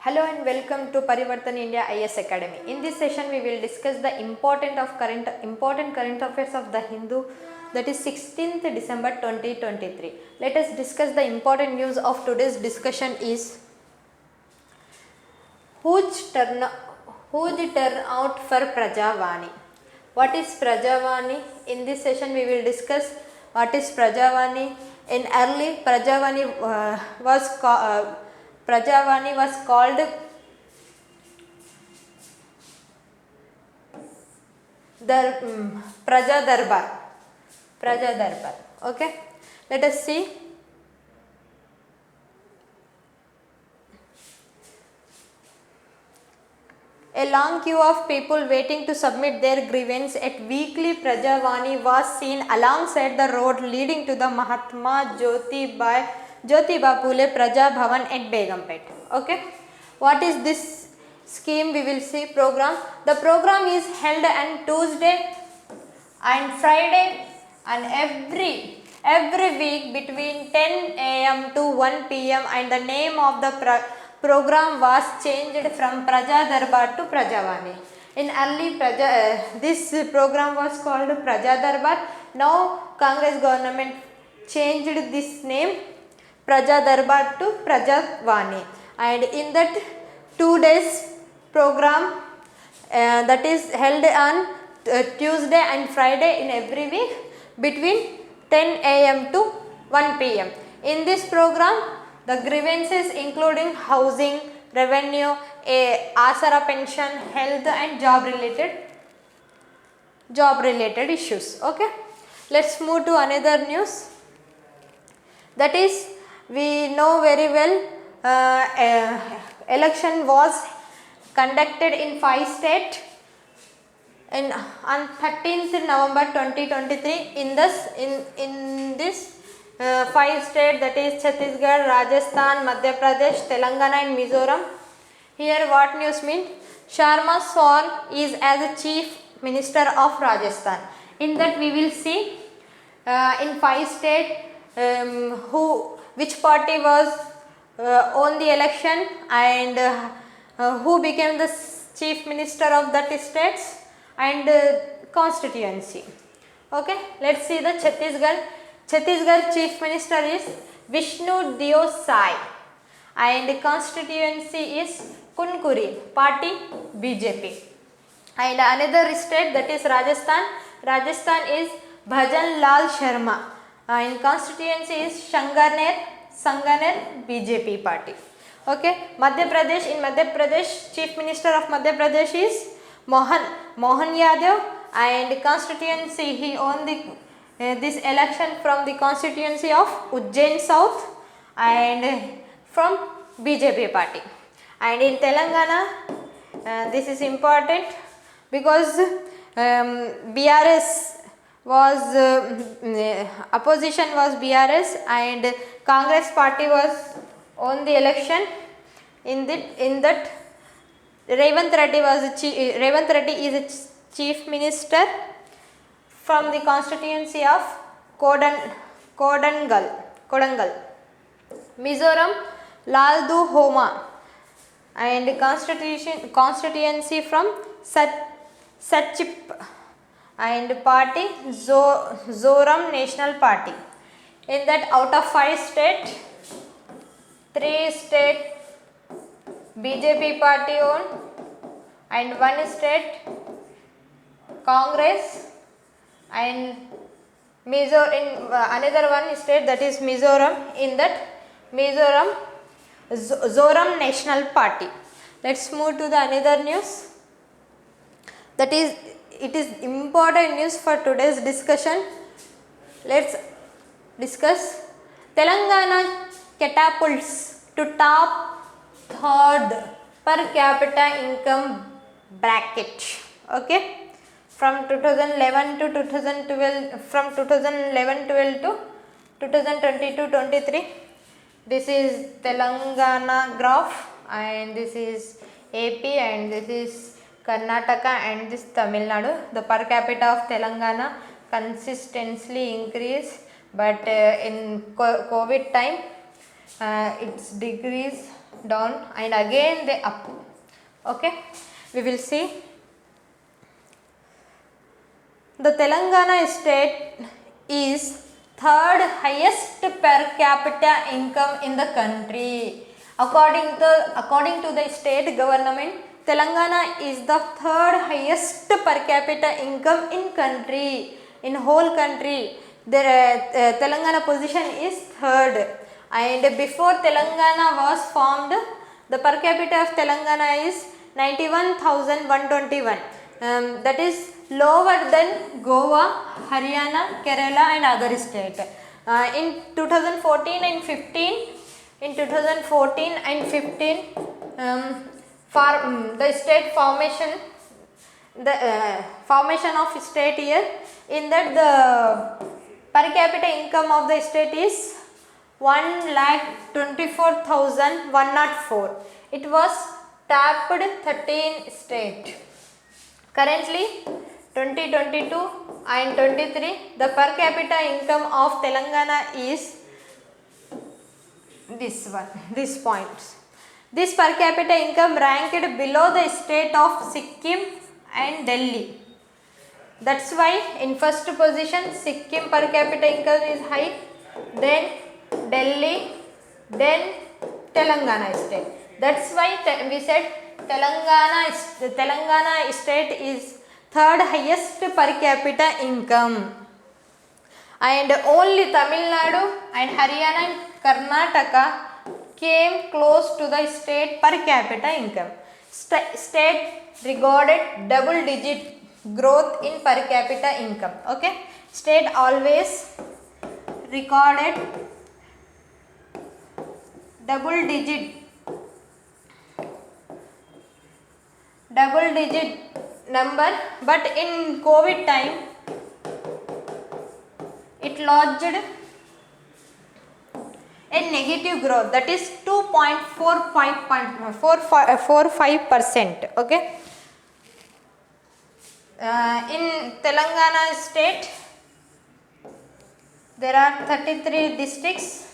Hello and welcome to Parivartan India IS Academy. In this session, we will discuss the important current affairs of the Hindu, that is 16th December 2023. Let us discuss the important news of today's discussion is huge turnout for Prajavani. What is Prajavani? In this session, we will discuss what is Prajavani. In early Prajavani was called Praja Darbar. Okay, let us see. A long queue of people waiting to submit their grievance at weekly Prajavani was seen alongside the road leading to the Mahatma Jyotiba Phule Praja Bhavan at Begumpet. Okay, what is this scheme? We will see program. The program is held on Tuesday and Friday and every week between 10 a.m. to 1 p.m. and the name of the program was changed from Praja Darbar to Prajavani. In early this program was called Praja Darbar. Now Congress government changed this name Praja Darbar to Prajavani, and in that 2 days program that is held on Tuesday and Friday in every week between 10 a.m. to 1 p.m. In this program, the grievances including housing, revenue, asara pension, health and job related issues. Okay, let's move to another news. That is, we know very well election was conducted in 5 states on 13th November 2023 in this 5 states, that is Chhattisgarh, Rajasthan, Madhya Pradesh, Telangana and Mizoram. Here what news means? Sharma sworn is as a Chief Minister of Rajasthan. In that we will see in 5 states which party was won the election and who became the Chief Minister of that states and constituency. Okay, let's see the Chhattisgarh Chief Minister is Vishnu Deo Sai and constituency is Kunkuri, party BJP. And another state, that is Rajasthan is Bhajan Lal Sharma and constituency is Sanganer BJP party. Okay, Madhya Pradesh, in Madhya Pradesh, Chief Minister of Madhya Pradesh is Mohan Yadav and constituency he won this election from the constituency of Ujjain South and from BJP party. And in Telangana, this is important because BRS was opposition was BRS and Congress party was won the election. In that Revanth Reddy is a Chief Minister from the constituency of Kodangal. Mizoram Laldu Homa and constituency from Sachip and party Zoram National Party. In that out of 5 states, 3 states BJP party owned and 1 state Congress and another one state, that is Mizoram. In that Mizoram Zoram National Party. Let's move to the another news. That is, it is important news for today's discussion. Let's discuss Telangana catapults to top 3rd per capita income bracket. Okay, from 2011 to 2012, from 2011-12 to 2022-23. This is Telangana graph and this is AP and this is Karnataka and this Tamil Nadu. The per capita of Telangana consistently increased, but in COVID time its decrease down, and again they up. Okay, we will see. The Telangana state is third highest per capita income in the country. According to the state government, Telangana is the third highest per capita income in country, in whole country. The Telangana position is third, and before Telangana was formed, the per capita of Telangana is 91,121. That is lower than Goa, Haryana, Kerala and other states. In 2014 and 15, for the state formation, the formation of state year, in that the per capita income of the state is 1,24,104. It was tapped 13 state. Currently 2022 and 23, the per capita income of Telangana is these points. This per capita income ranked below the state of Sikkim and Delhi. That's why in first position Sikkim per capita income is high, then Delhi, then Telangana state. That's why we said Telangana state is third highest per capita income, and only Tamil Nadu and Haryana and Karnataka came close to the state per capita income. State recorded double digit growth in per capita income. Okay, state always recorded double digit number, but in COVID time it lodged a negative growth, that is 2.45%. Okay, in Telangana state there are 33 districts.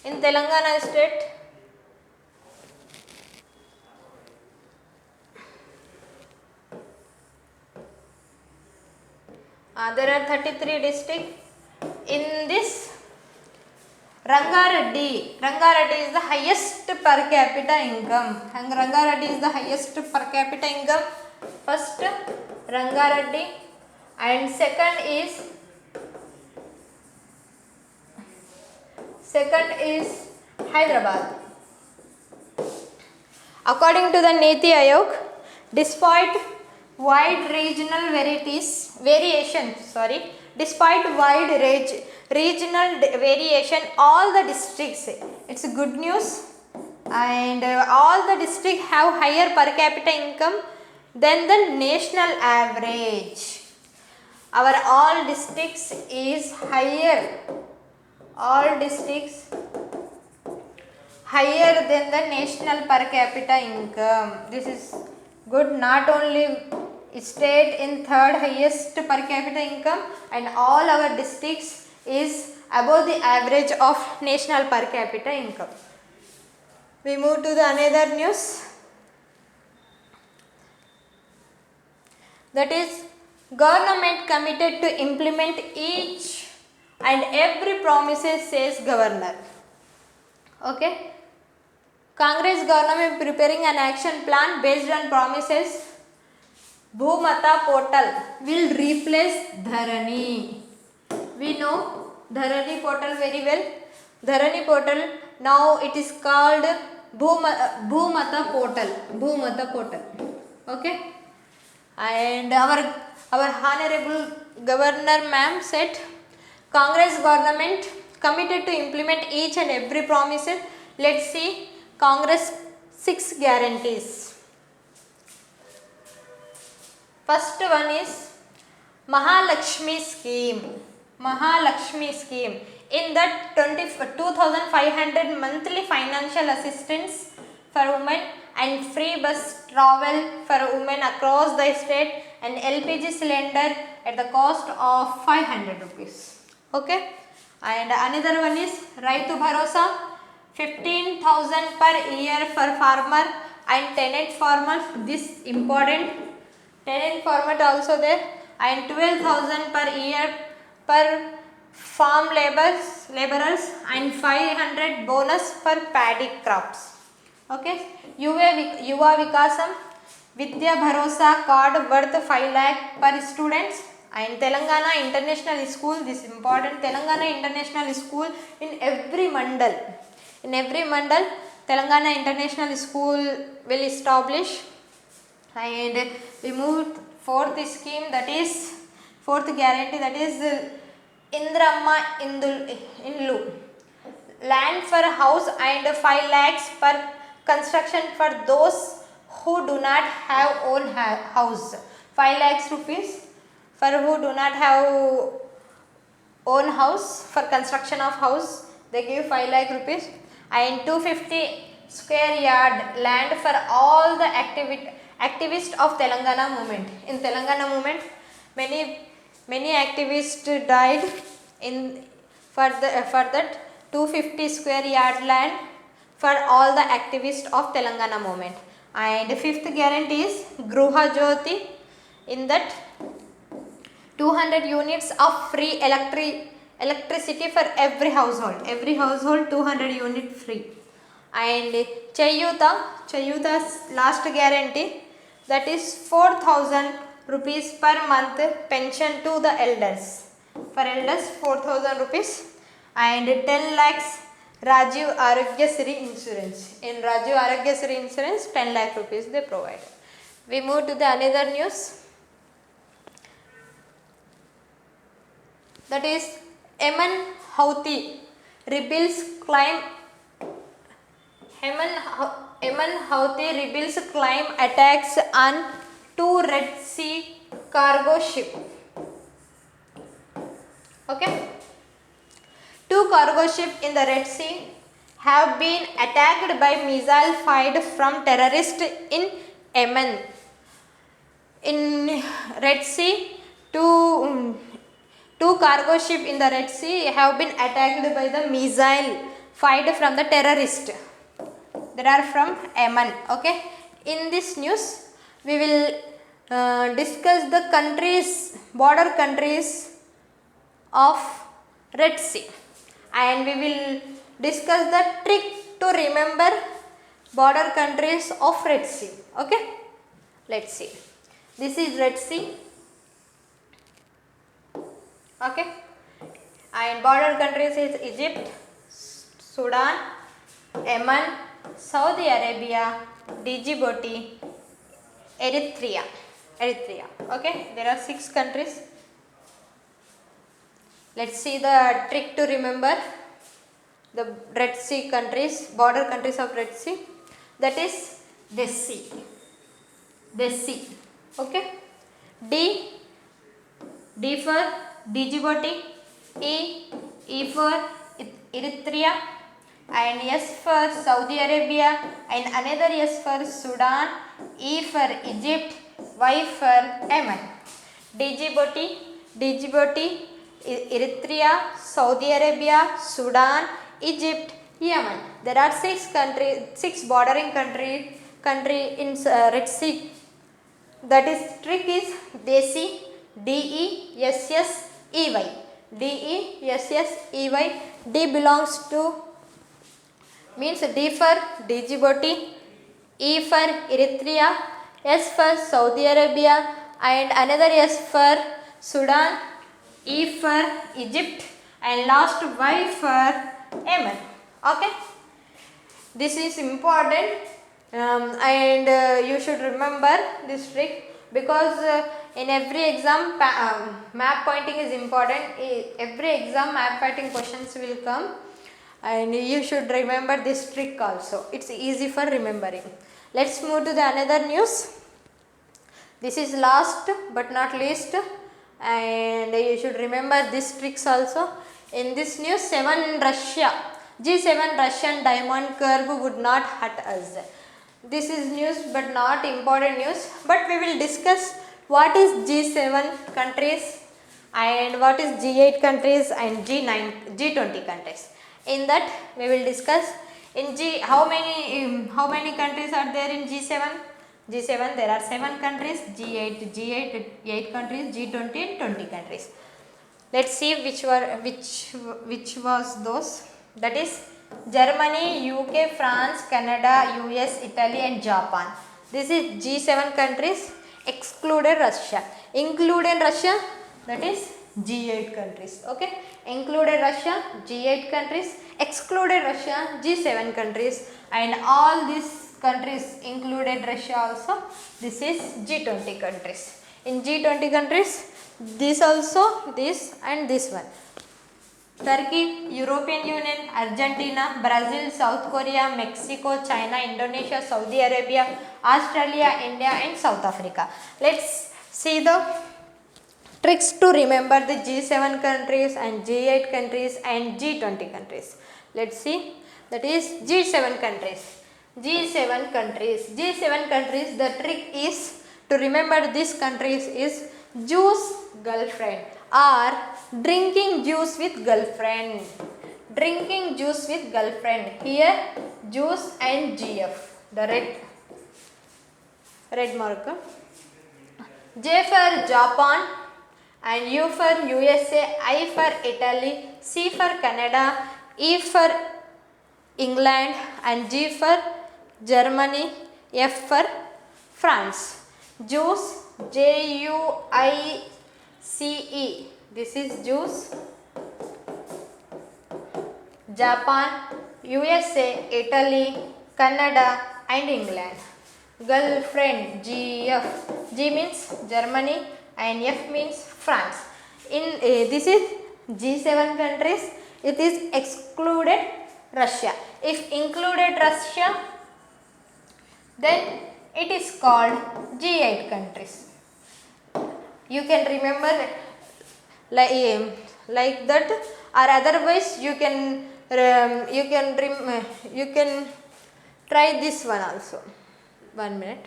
In Telangana state there are 33 districts. In this, Rangareddy is the highest per capita income. Rangareddy is the highest per capita income. First Rangareddy, and second is Hyderabad. According to the Niti Aayog, despite wide regional variation, all the districts, it's good news, and all the districts have higher per capita income than the national average. Our all districts is higher than the national per capita income. This is good. Not only state in third highest per capita income, and all our districts is above the average of national per capita income. We move to the another news, that is government committed to implement each and every promises, says governor. Okay, Congress government preparing an action plan based on promises. Bhumata portal will replace Dharani. We know Dharani portal very well. Dharani portal, now it is called Bhumata portal. Okay, and our honorable governor ma'am said Congress government committed to implement each and every promises. Let's see Congress 6 guarantees. First one is Mahalakshmi scheme. In that 2,500 monthly financial assistance for women and free bus travel for women across the state, and LPG cylinder at the cost of 500 rupees. Okay, and another one is Raitu Bharosa, 15,000 per year for farmer and tenant farmer. This important, tenant farmer also there, and 12,000 per year per farm laborers and 500 bonus for paddy crops. Okay, Yuva Vikasam, Vidya Bharosa card worth 5 lakh per students, and Telangana International School. This is important, Telangana International School in every mandal. In every mandal, Telangana International School will establish. And we moved fourth scheme, that is fourth guarantee, that is Indramma Inlu. Land for house and 5 lakhs per construction for those who do not have own house. 5 lakhs rupees for who do not have own house, for construction of house they give 5 lakh rupees, and 250 square yard land for all the activists of Telangana movement. In Telangana movement, many activists died in for that 250 square yard land for all the activists of Telangana movement. And fifth guarantee is Gruha Jyoti, in that 200 units of free electricity for every household 200 unit free. And Chayuta's last guarantee, that is 4,000 rupees per month pension to the elders, for elders 4,000 rupees, and 10 lakhs Rajiv Arogya Sri insurance. In Rajiv Arogya Sri insurance 10 lakh rupees they provide. We move to the another news, that is Yemen Houthi rebels claim attacks on 2 Red Sea cargo ship. Okay, 2 cargo ships in the Red Sea have been attacked by missile fired from terrorists in Yemen. In Red Sea, two cargo ships in the Red Sea have been attacked by the missile fired from the terrorist. They are from Yemen. Okay, in this news we will discuss the countries, border countries of Red Sea, and we will discuss the trick to remember border countries of Red Sea. Okay, let's see. This is Red Sea. Okay, and border countries is Egypt, Sudan, Yemen, Saudi Arabia, Djibouti, Eritrea. Okay, there are 6 countries. Let's see the trick to remember the Red Sea countries, border countries of Red Sea. That is this sea. Okay, D for Djibouti, E for Eritrea, and S for Saudi Arabia, and another S for Sudan, E for Egypt, Y for Yemen. Djibouti, Eritrea, Saudi Arabia, Sudan, Egypt, Yemen. There are 6 bordering country in Red Sea. That is trick is Desi, D-E-S-S-E-Y. D-E-S-S-E-Y. D belongs to, means D for Djibouti, E for Eritrea, S for Saudi Arabia, and another S for Sudan, E for Egypt, and last Y for Yemen. Okay, this is important, and you should remember this trick, because in every exam map pointing is important. Every exam map pointing questions will come, and you should remember this trick also. It's easy for remembering. Let's move to the another news. This is last but not least, and you should remember this tricks also. In this news, G7 Russian diamond curve would not hurt us. This is news but not important news, but we will discuss what is G7 countries, and what is G8 countries and G20 countries. In that we will discuss in how many countries are there in G7. G7 there are 7 countries, G8 8 countries, G20 and 20 countries. Let's see which was those. That is Germany, UK, France, Canada, US, Italy and Japan. This is G7 countries excluded Russia. Included Russia, that is G8 countries. Okay, included Russia, G8 countries, excluded Russia, G7 countries, and all these countries included Russia also. This is G20 countries. In G20 countries, this also, this and this one. Turkey, European Union, Argentina, Brazil, South Korea, Mexico, China, Indonesia, Saudi Arabia, Australia, India and South Africa. Let's see the tricks to remember the G7 countries and G8 countries and G20 countries. Let's see, that is G7 countries. G7 countries. G7 countries, the trick is to remember these countries is juice girlfriend or drinking juice with girlfriend. Drinking juice with girlfriend. Here juice and GF, the red marker. J for Japan and U for USA, I for Italy, C for Canada, E for England and G for Germany, F for France. Juice, JUICE. This is juice. Japan, USA, Italy, Canada and England. Girlfriend, GF. G means Germany and F means France. In this is G7 countries. It is excluded Russia. If included Russia, then it is called G8 countries. You can remember like that, or otherwise you can try this one also. 1 minute.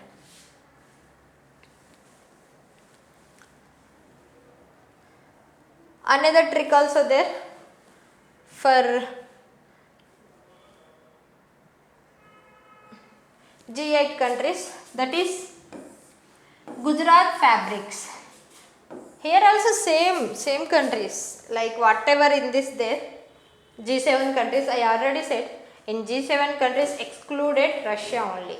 Another trick also there for G8 countries, that is Gujarat fabrics. Here also same countries, like whatever in this there. G7 countries, I already said, in G7 countries excluded Russia only.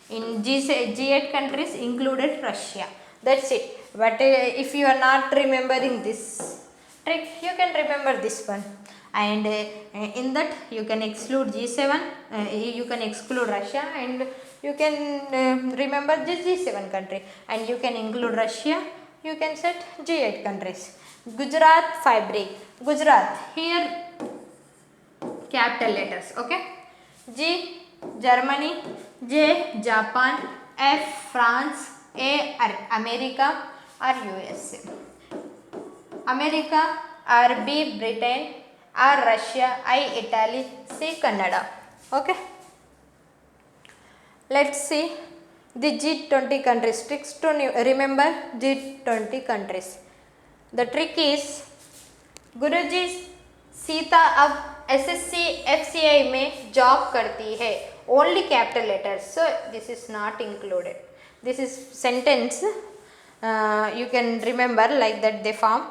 In G8 countries included Russia. That's it. But if you are not remembering this trick, you can remember this one. And in that you can exclude G7, you can exclude Russia, and you can remember this G7 country, and you can include Russia, you can set G8 countries. Gujarat fabric. Gujarat, here capital letters, okay. G Germany, J Japan, F France, A America or USA. America, or B Britain, or Russia, I Italy, C Canada. Okay. Let's see the G20 countries. Tricks to remember G20 countries. The trick is गुरुजी सीता अब SSC FCI में job करती है. Only capital letters. So this is not included. This is sentence. You can remember like that they form.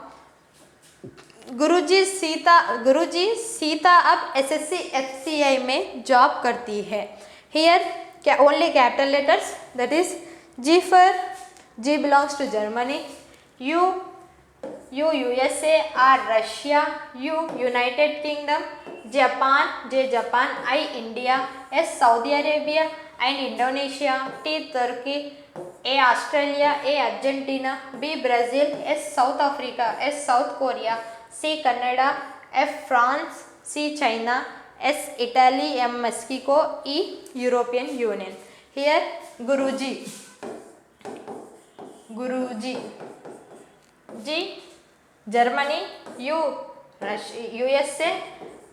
गुरुजी सीता अब SSC FCI में job करती है. Here only capital letters, that is G belongs to Germany, U USA or Russia, U United Kingdom, Japan, J Japan, I India, S Saudi Arabia and Indonesia, T Turkey, A Australia, A Argentina, B Brazil, S South Africa, S South Korea, C Canada, F France, C China, S Italy, M Mexico, E European Union. Here Guruji, G Germany, U USA,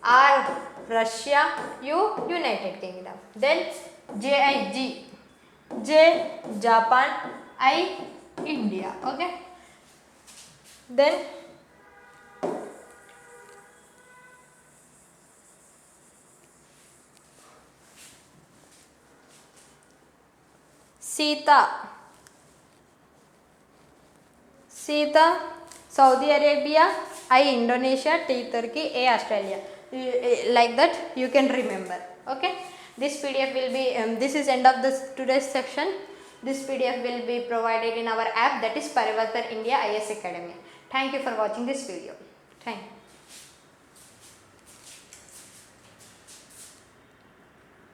R Russia, U United Kingdom. Then J Japan, I India. Okay. Then Sita, Saudi Arabia, I, Indonesia, T, Turkey, A, Australia. Like that you can remember. Okay, this PDF will be this is end of this today's section. This PDF will be provided in our app, that is Parivartan India IS Academy. Thank you for watching this video. Thank you.